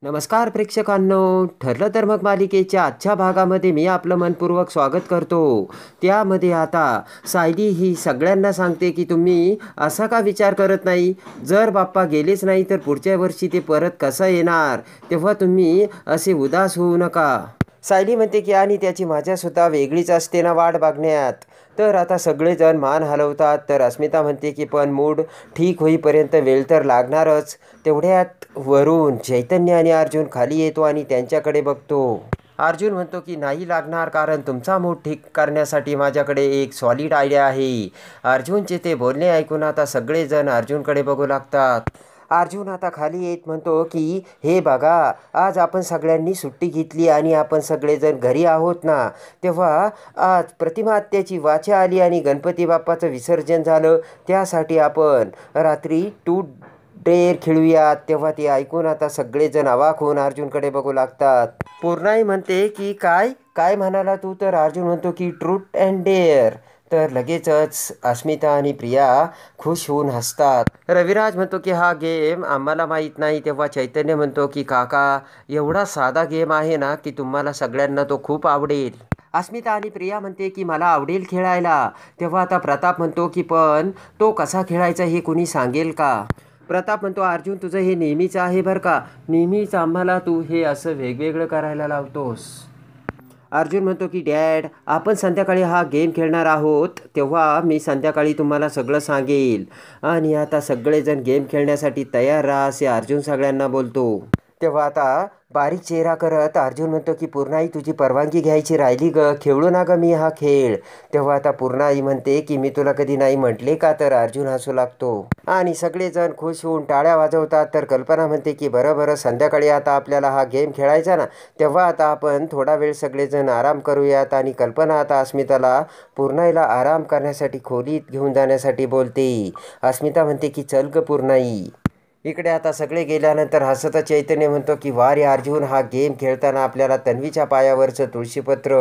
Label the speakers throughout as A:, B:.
A: नमस्कार प्रेक्षकांनो, ठरलं तर मग मालिकेच्या आजच्या भागामध्ये मी आपलं मनपूर्वक स्वागत करतो. त्यामध्ये आता सायली ही सगळ्यांना सांगते की तुम्ही असा का विचार करत नाही. जर बाप्पा गेलेच नाही तर पुढच्या वर्षी ते परत कसं येणार, तेव्हा तुम्ही असे उदास होऊ नका. सायली म्हणते की आणि त्याची माझ्यासुद्धा वेगळीच असते ना वाट बघण्यात. तर आता सगळेजण मान हलवतात. तर अस्मिता म्हणते की पण मूड ठीक होईपर्यंत वेळ तर लागणारच. तेवढ्यात वरून चैतन्य आणि अर्जुन खाली येतो आणि त्यांच्याकडे बघतो. अर्जुन म्हणतो की नाही लागणार, कारण तुमचा मूड ठीक करण्यासाठी माझ्याकडे एक सॉलिड आयडिया आहे. अर्जुनचे ते बोलणे ऐकून आता सगळेजण अर्जुनकडे बघू लागतात. अर्जुन आता खाली येत म्हणतो की हे बघा, आज आपण सगळ्यांनी सुट्टी घेतली आणि आपण सगळेजण घरी आहोत ना. तेव्हा आज प्रतिमा आत्याची वाचा आली आणि गणपती बाप्पाचं विसर्जन झालं. त्यासाठी आपण रात्री टू डेअर खेळूयात. तेव्हा ते ऐकून आता सगळेजण अवाक होऊन अर्जुनकडे बघू लागतात. पूर्णाई म्हणते की काय काय म्हणाला तू. तर अर्जुन म्हणतो की ट्रूथ अँड डेअर. तर लगेचच अस्मिता आणि प्रिया खुश होऊन हसतात. रविराज म्हणतो की हा गेम आम्हाला माहीत नाही. तेव्हा चैतन्य म्हणतो की काका, एवढा साधा गेम आहे ना की तुम्हाला सगळ्यांना तो खूप आवडेल. अस्मिता आणि प्रिया म्हणते की मला आवडेल खेळायला. तेव्हा आता प्रताप म्हणतो की पण तो कसा खेळायचा हे कुणी सांगेल का. प्रताप म्हणतो अर्जुन तुझं हे नेहमीच आहे बरं का, नेहमीच आम्हाला तू हे असं वेगवेगळं करायला लावतोस. अर्जुन म्हणतो की डॅड, आपण संध्याकाळी हा गेम खेळणार आहोत, तेव्हा मी संध्याकाळी तुम्हाला सगळं सांगेल. आणि आता सगळेजण गेम खेळण्यासाठी तयार राहा असे अर्जुन सगळ्यांना बोलतो. तेव्हा आता बारीक चेहरा करत अर्जुन म्हणतो की पूर्णाई तुझी परवानगी घ्यायची राहिली ग, खेळू ना ग मी हा खेळ. तेव्हा आता पूर्णाई म्हणते की मी तुला कधी नाही म्हटले का. तर अर्जुन हसू लागतो आणि सगळेजण खुश होऊन टाळ्या वाजवतात. तर कल्पना म्हणते की बरं बरं, संध्याकाळी आता आपल्याला हा गेम खेळायचा ना, तेव्हा आता आपण थोडा वेळ सगळेजण आराम करूयात. आणि कल्पना आता अस्मिताला पूर्णाईला आराम करण्यासाठी खोलीत घेऊन जाण्यासाठी बोलते. अस्मिता म्हणते की चल ग पूर्णाई. इकडे आता सगळे गेल्यानंतर हसत चैतन्य म्हणतो की वा रे अर्जुन, हा गेम खेळताना आपल्याला तन्वीच्या पायावरचं तुळशीपत्र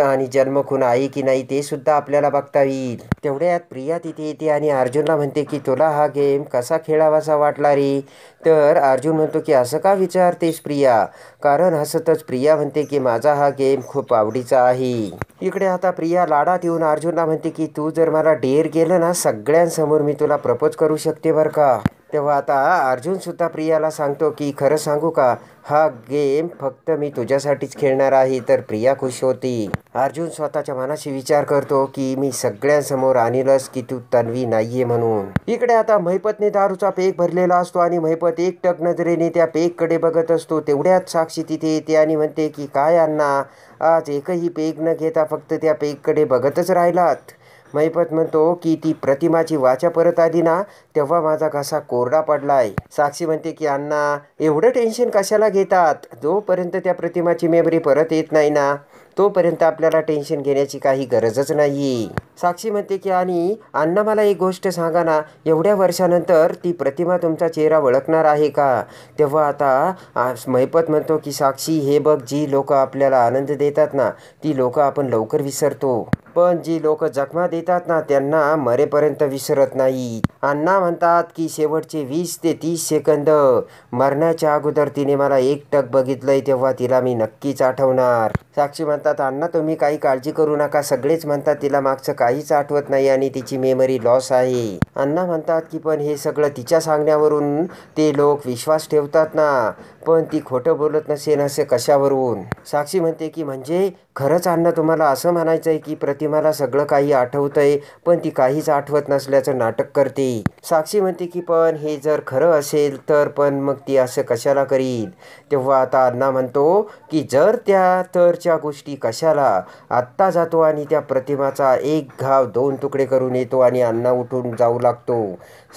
A: आणि जन्मखून आहे की नाही ते सुद्धा आपल्याला बघता येईल. तेवढ्यात प्रिया तिथे येते आणि अर्जुनला म्हणते की तुला हा गेम कसा खेळावासा वाटला रे. तर अर्जुन म्हणतो की असं का विचारतेस प्रिया. कारण हसतच प्रिया म्हणते की माझा हा गेम खूप आवडीचा आहे. इकडे आता प्रिया लाडात येऊन अर्जुनला म्हणते की तू जर मला डेअर केलं ना सगळ्यांसमोर, मी तुला प्रपोज करू शकते बरं का. तेव्हा आता अर्जुन सुद्धा प्रियाला सांगतो की खरं सांगू का, हा गेम फक्त मी तुझ्यासाठीच खेळणार आहे. तर प्रिया खुश होती. अर्जुन स्वतःच्या मनाशी विचार करतो की मी सगळ्यांसमोर आणीलच की तू तन्वी नाहीये म्हणून. इकडे आता महिपतने दारूचा पेक भरलेला असतो आणि महिपत एकटक नजरेने त्या पेककडे बघत असतो. तेवढ्यात साक्षी तिथे येते आणि म्हणते की काय अण्णा, आज एकही पेक न घेता फक्त त्या पेककडे बघतच राहिलात. महिपत म्हणतो की ती प्रतिमाची वाचा परत आली ना, तेव्हा माझा घसा कोरडा पडलाय. साक्षी म्हणते की अण्णा एवढं टेन्शन कशाला घेतात, जोपर्यंत त्या प्रतिमाची मेमरी परत येत नाही ना तोपर्यंत आपल्याला टेन्शन घेण्याची काही गरजच नाही. साक्षी म्हणते की आणि अण्णा मला एक गोष्ट सांगा ना, एवढ्या वर्षानंतर ती प्रतिमा तुमचा चेहरा ओळखणार आहे का. तेव्हा आता महिपत म्हणतो की साक्षी हे बघ, जी लोक आपल्याला आनंद देतात ना ती लोक आपण लवकर विसरतो, पण जी लोक जखमा देतात ना त्यांना मरेपर्यंत विसरत नाही. अण्णा म्हणतात की शेवटचे 20 ते 30 सेकंद मरण्याच्या अगोदर तिने मला एकटक बघितलंय, तेव्हा तिला मी नक्कीच आठवणार. साक्षी म्हणतात अण्णा तुम्ही काही काळजी करू नका, सगळेच म्हणतात तिला मागचं काहीच आठवत नाही आणि तिची मेमरी लॉस आहे. अण्णा म्हणतात की पण हे सगळं तिच्या सांगण्यावरून ते लोक विश्वास ठेवतात ना, पण ती खोटं बोलत नसेल असे कशावरून. साक्षी म्हणते की म्हणजे खरंच अण्णा तुम्हाला असं म्हणायचंय की प्रतिमाला सगळं काही आठवतंय पण ती काहीच आठवत नसल्याचं नाटक करते. साक्षी म्हणते की पण हे जर खरं असेल तर पण मग ती असं कशाला करील. तेव्हा आता अण्णा म्हणतो की जर त्या तरच्या गोष्टी कशाला. आत्ता जातो आणि त्या प्रतिमाचा एक घाव 2 तुकडे करून येतो आणि अण्णा उठून जाऊ लागतो.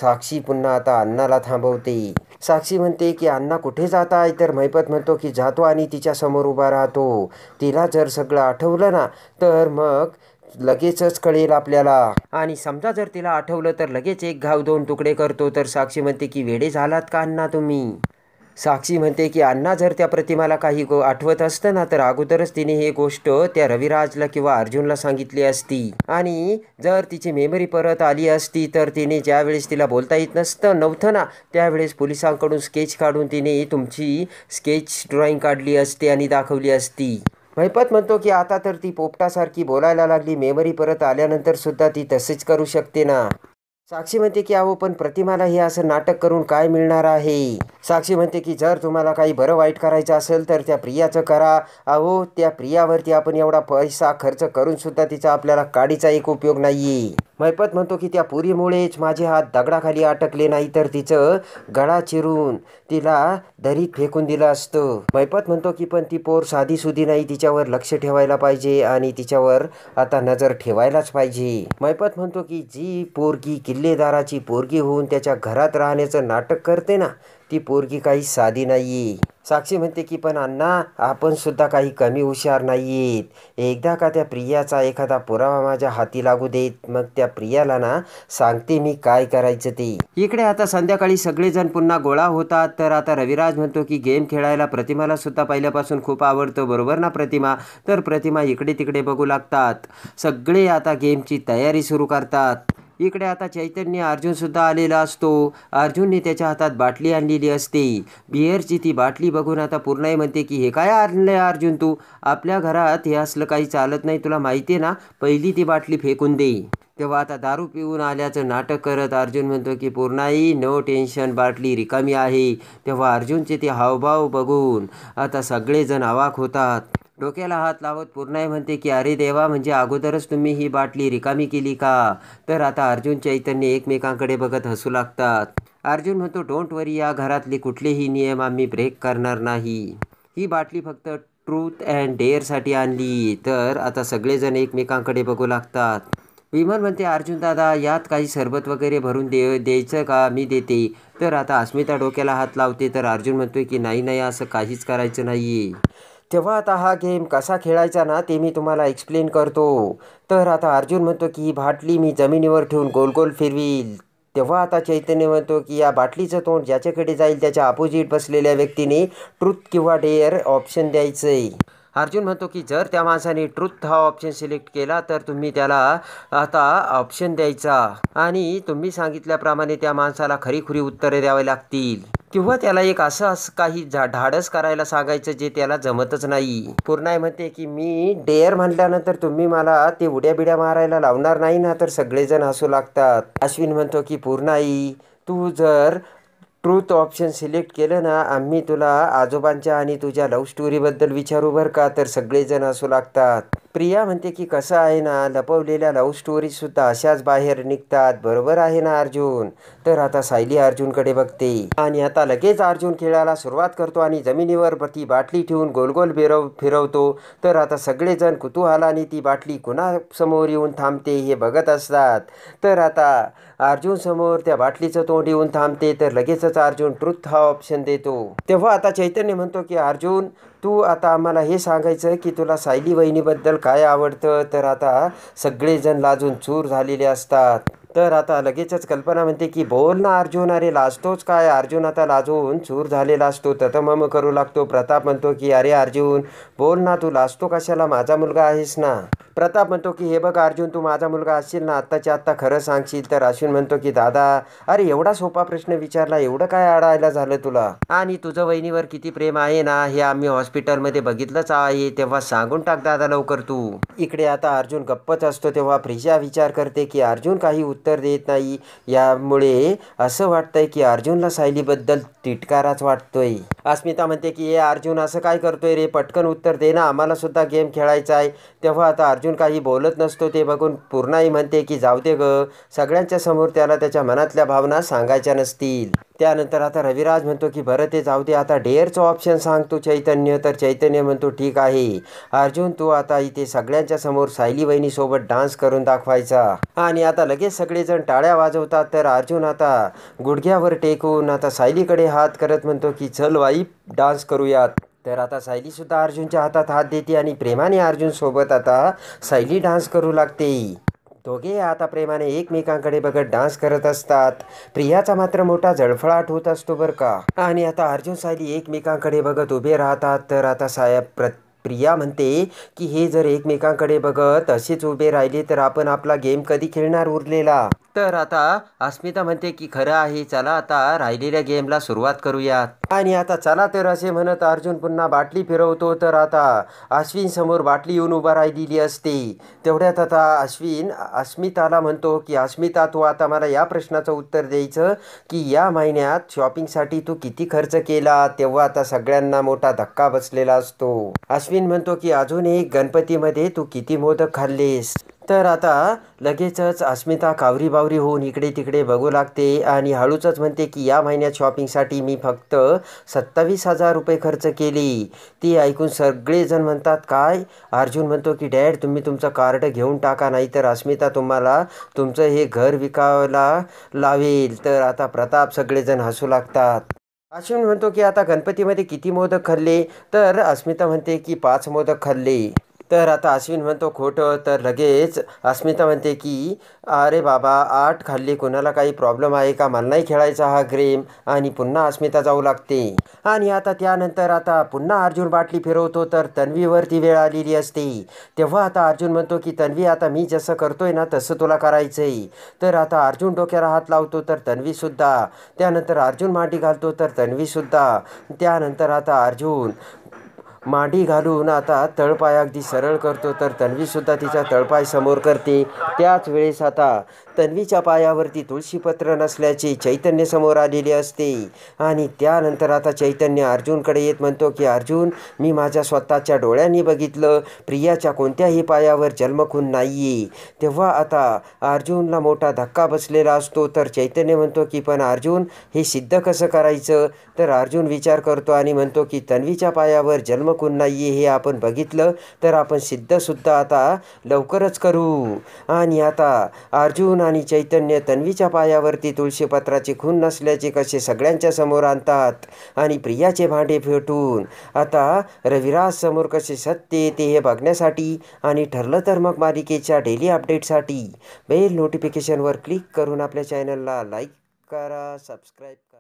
A: साक्षी पुन्हा आता अण्णाला थांबवते. साक्षी म्हणते की अण्णा कुठे जाताय. तर महिपत म्हणतो की जातो आणि तिच्या समोर उभा राहतो. तिला जर सगळं आठवलं ना तर मग लगेचच कळेल आपल्याला, आणि समजा जर तिला आठवलं तर लगेच एक घाव 2 तुकडे करतो. तर साक्षी म्हणते की वेडे झालात का अण्णा तुम्ही. साक्षी म्हणते की अण्णा जर त्या प्रतिमाला काही आठवत असतं ना तर अगोदरच तिने ही गोष्ट त्या रविराजला किंवा अर्जुनला सांगितली असती आणि जर तिची मेमरी परत आली असती तर तिने ज्यावेळेस तिला बोलता येत नव्हतं ना त्यावेळेस पोलिसांकडून स्केच काढून तिने तुमची स्केच ड्रॉइंग काढली असती आणि दाखवली असती. महिपत म्हणतो की आता तर ती पोपटासारखी बोलायला लागली. मेमरी परत आल्यानंतर सुद्धा ती तसेच करू शकते ना. साक्षी म्हणते की अहो पण प्रतिमाला हे असं नाटक करून काय मिळणार आहे. साक्षी म्हणते की जर तुम्हाला काही बरं वाईट करायचं असेल तर त्या प्रियाचं करा. अहो त्या प्रियावरती आपण एवढा पैसा खर्च करून सुद्धा तिचा आपल्याला काडीचा एक उपयोग नाहीये. महिपत म्हणतो की त्या पुरीमुळेच माझे हात दगडाखाली अटकले नाही तर तिचं गळा चिरून तिला दरीत फेकून दिलं असतं. महिपत म्हणतो की पण ती पोर साधी सुधी नाही, तिच्यावर लक्ष ठेवायला पाहिजे आणि तिच्यावर आता नजर ठेवायलाच पाहिजे. महिपत म्हणतो की जी पोरगी किल्लेदाराची पोरगी होऊन त्याच्या घरात राहण्याचं नाटक करते ना ती पोरगी काही साधी नाहीये. साक्षी म्हणते की पण अण्णा आपण सुद्धा काही कमी हुशार नाहीयेत. एकदा का त्या प्रियाचा एखादा पुरावा माझ्या हाती लागू देत मग त्या प्रियाला ना सांगते मी काय करायचं ते. इकडे आता संध्याकाळी सगळेजण पुन्हा गोळा होतात. तर आता रविराज म्हणतो की गेम खेळायला प्रतिमाला सुद्धा पहिल्यापासून खूप आवडतं, बरोबर ना प्रतिमा. तर प्रतिमा इकडे तिकडे बघू लागतात. सगळे आता गेमची तयारी सुरू करतात. इकडे आता चैतन्य अर्जुनसुद्धा आलेला असतो. अर्जुनने त्याच्या हातात बाटली आणलेली असते. बिअरची ती बाटली बघून आता पूर्णाई म्हणते की हे काय आणलंय अर्जुन तू. आपल्या घरात हे असलं काही चालत नाही, तुला माहिती आहे ना. पहिली ती बाटली फेकून दे. तेव्हा आता दारू पिऊन आल्याचं नाटक करत अर्जुन म्हणतो की पूर्णाई नो टेन्शन, बाटली रिकामी आहे. तेव्हा अर्जुनचे ते हावभाव बघून आता सगळेजण अवाक होतात. डोक्याला हात लावत पूर्णाई म्हणते की अरे देवा, म्हणजे अगोदरच तुम्ही ही बाटली रिकामी केली का. तर आता अर्जुन चैतन्य एकमेकांकडे बघत हसू लागतात. अर्जुन म्हणतो डोंट वरी, या घरातले कुठलेही नियम आम्ही ब्रेक करणार नाही. ही बाटली फक्त ट्रूथ अँड डेअरसाठी आणली. तर आता सगळेजण एकमेकांकडे बघू लागतात. विमल म्हणते अर्जुन दादा यात काही सरबत वगैरे भरून द्यायचं का, मी देते. तर आता अस्मिता डोक्याला हात लावते. तर अर्जुन म्हणतोय की नाही असं काहीच करायचं नाही. तेव्हा आता हा गेम कसा खेळायचा ना ते मी तुम्हाला एक्सप्लेन करतो. तर आता अर्जुन म्हणतो की ही बाटली मी जमिनीवर ठेवून गोल गोल फिरवील. तेव्हा आता चैतन्य म्हणतो की या बाटलीचं तोंड ज्याच्याकडे जाईल त्याच्या अपोजिट बसलेल्या व्यक्तीने ट्रूथ किंवा डेअर ऑप्शन द्यायचंय. अर्जुन म्हणतो की जर त्या माणसाने ट्रूथ हा ऑप्शन सिलेक्ट केला तर तुम्ही त्याला आता ऑप्शन द्यायचा आणि तुम्ही सांगितल्याप्रमाणे त्या माणसाला खरीखुरी उत्तरे द्यावी लागतील किंवा त्याला एक असं काही धाडस करायला सांगायचं जे त्याला जमतच नाही. पूर्णाई म्हणते की मी डेअर म्हटल्यानंतर तुम्ही मला ते उड्या बिड्या मारायला लावणार नाही ना. तर सगळेजण हसू लागतात. अश्विन म्हणतो की पूर्णाई तू जर ट्रूथ ऑप्शन सिलेक्ट केलं ना आम्ही तुला आजोबांच्या आणि तुझ्या लव्ह स्टोरीबद्दल विचारू बरं का. तर सगळेजण हसू लागतात. प्रिया म्हणते की कसं आहे ना, लपवलेल्या लव्ह स्टोरीजसुद्धा अशाच बाहेर निघतात, बरोबर आहे ना अर्जुन. तर आता सायली अर्जुनकडे बघते आणि आता लगेच अर्जुन खेळायला सुरुवात करतो आणि जमिनीवर ती बाटली ठेवून गोल गोल फिरवतो. तर आता सगळेजण कुतूहलाने ती बाटली कुणासमोर येऊन थांबते हे बघत असतात. तर आता अर्जुन समोर त्या बाटलीचं तोंड येऊन थांबते. तर लगेचच अर्जुन ट्रूथ हा ऑप्शन देतो. तेव्हा आता चैतन्य म्हणतो की अर्जुन तू आता आम्हाला हे सांगायचं की तुला सायली वहिनीबद्दल काय आवडतं. तर आता सगळेजण लाजून चूर झालेले असतात. तर आता लगेचच कल्पना म्हणते की बोल ना अर्जुन, अरे लाजतोच काय. अर्जुन आता लाजून चूर झालेला असतो, ततमम करू लागतो. प्रताप म्हणतो की अरे अर्जुन बोल ना, तू लाजतो कशाला, माझा मुलगा आहेस ना. प्रताप म्हणतो की हे बघ अर्जुन, तू माझा मुलगा असशील ना आत्ताच्या आत्ता खरं सांगशील. तर अश्विन म्हणतो की दादा अरे एवढा सोपा प्रश्न विचारला, एवढं काय अडायला झालं तुला. आणि तुझं वहिनीवर किती प्रेम आहे ना हे आम्ही हॉस्पिटलमध्ये बघितलंच आहे, तेव्हा सांगून टाक दादा लवकर तू. इकडे आता अर्जुन गप्पच असतो. तेव्हा प्रिया विचार करते की अर्जुन काही उत्तर देत नाही. यामुळे असं वाटतंय की अर्जुनला सायलीबद्दल तिटकाराच वाटतोय. अस्मिता म्हणते की हे अर्जुन असं काय करतोय रे, पटकन उत्तर दे ना, आम्हाला सुद्धा गेम खेळायचा आहे. तेव्हा आता अर्जुन काही बोलत नसतो. ते बघून पूर्णाई म्हणते की जाऊ दे ग, सगळ्यांच्या समोर त्याला त्याच्या मनातल्या भावना सांगायच्या नसतील. त्यानंतर आता रविराज म्हणतो की बरं ते जाऊ दे, आता डेअरचं ऑप्शन सांगतो चैतन्य. तर चैतन्य म्हणतो ठीक आहे अर्जुन, तू आता इथे सगळ्यांच्या समोर सायली वहिनीसोबत डान्स करून दाखवायचा. आणि आता लगेच सगळेजण टाळ्या वाजवतात. तर अर्जुन आता गुडघ्यावर टेकून आता सायलीकडे हात करत म्हणतो की चल वाई डान्स करूयात. तर आता सायली सुद्धा अर्जुनच्या हातात हात देते आणि प्रेमाने अर्जुन सोबत आता सायली डान्स करू लागते. दोघे आता प्रेमाने एकमेकांकडे बघत डान्स करत असतात. प्रियाचा मात्र मोठा जळफळाट होत असतो बरं का. आणि आता अर्जुन सायली एकमेकांकडे बघत उभे राहतात. तर आता प्रिया म्हणते की हे जर एकमेकांकडे बघत असेच उभे राहिले तर आपण आपला गेम कधी खेळणार उरलेला. तर आता अस्मिता म्हणते की खरं आहे, चला आता राहिलेल्या गेमला सुरुवात करूयात. आणि आता चला तर असे म्हणत अर्जुन पुन्हा बाटली फिरवतो. तर आता अश्विन समोर बाटली येऊन उभा राहिलेली असते. तेवढ्यात आता अश्विन अस्मिताला म्हणतो की अस्मिता, तू आता मला या प्रश्नाचं उत्तर द्यायचं की या महिन्यात शॉपिंगसाठी तू किती खर्च केला. तेव्हा आता सगळ्यांना मोठा धक्का बसलेला असतो. अश्विन म्हणतो की अजून एक, गणपतीमध्ये तू किती मोदक खाल्लेस. तर आता लगेचच अस्मिता कावरी बावरी होऊन इकडे तिकडे बघू लागते आणि हळूचच म्हणते की या महिन्यात शॉपिंगसाठी मी फक्त 27,000 रुपये खर्च केले. ती ऐकून सगळेजण म्हणतात काय. अर्जुन म्हणतो की डॅड, तुम्ही तुमचं कार्ड घेऊन टाका, नाहीतर अस्मिता तुम्हाला तुमचं हे घर विकायला लावेल. तर आता प्रताप सगळेजण हसू लागतात. अश्विन म्हणतो की आता गणपतीमध्ये किती मोदक खाल्ले. तर अस्मिता म्हणते की 5 मोदक खाल्ले. तर आता अश्विन म्हणतो खोटं. तर लगेच अस्मिता म्हणते की अरे बाबा 8 खाल्ले, कोणाला काही प्रॉब्लेम आहे का, मला नाही खेळायचा हा गेम. आणि पुन्हा अस्मिता जाऊ लागते. आणि आता त्यानंतर आता पुन्हा अर्जुन बाटली फिरवतो. तर तन्वीवरती वेळ आलेली असते. तेव्हा आता अर्जुन म्हणतो की तन्वी, आता मी जसं करतोय ना तसं तुला करायचंय. तर आता अर्जुन डोक्याला हात लावतो. तर तन्वीसुद्धा. त्यानंतर अर्जुन मांडी घालतो. तर तन्वीसुद्धा. त्यानंतर आता अर्जुन मांडी घालून आता तळपाय अगदी सरळ करतो. तर तन्वीसुद्धा तिचा तळपाय समोर करते. त्याच वेळेस आता तन्वीच्या पायावरती तुळशीपत्र नसल्याचे चैतन्य समोर आलेले असते. आणि त्यानंतर आता चैतन्य अर्जुनकडे येत म्हणतो की अर्जुन, मी माझ्या स्वतःच्या डोळ्यांनी बघितलं, प्रियाच्या कोणत्याही पायावर जन्मखून नाही आहे. तेव्हा आता अर्जुनला मोठा धक्का बसलेला असतो. तर चैतन्य म्हणतो की पण अर्जुन, हे सिद्ध कसं करायचं. तर अर्जुन विचार करतो आणि म्हणतो की तन्वीच्या पायावर जन्मखून नाही आहे हे आपण बघितलं तर आपण सिद्धसुद्धा आता लवकरच करू. आणि आता अर्जुन आणि चैतन्य तन्वीच्या पायावरती तुळशीपत्राची खून नसल्याचे कसे सगळ्यांच्या समोर आणतात. आणि प्रियाचे भांडे फेटून आता रविराज समोर कसे सत्य येते हे बघण्यासाठी आणि ठरलं तर मग मालिकेच्या डेली अपडेटसाठी बेल नोटिफिकेशनवर क्लिक करून आपल्या चॅनलला लाईक करा, सबस्क्राईब करा.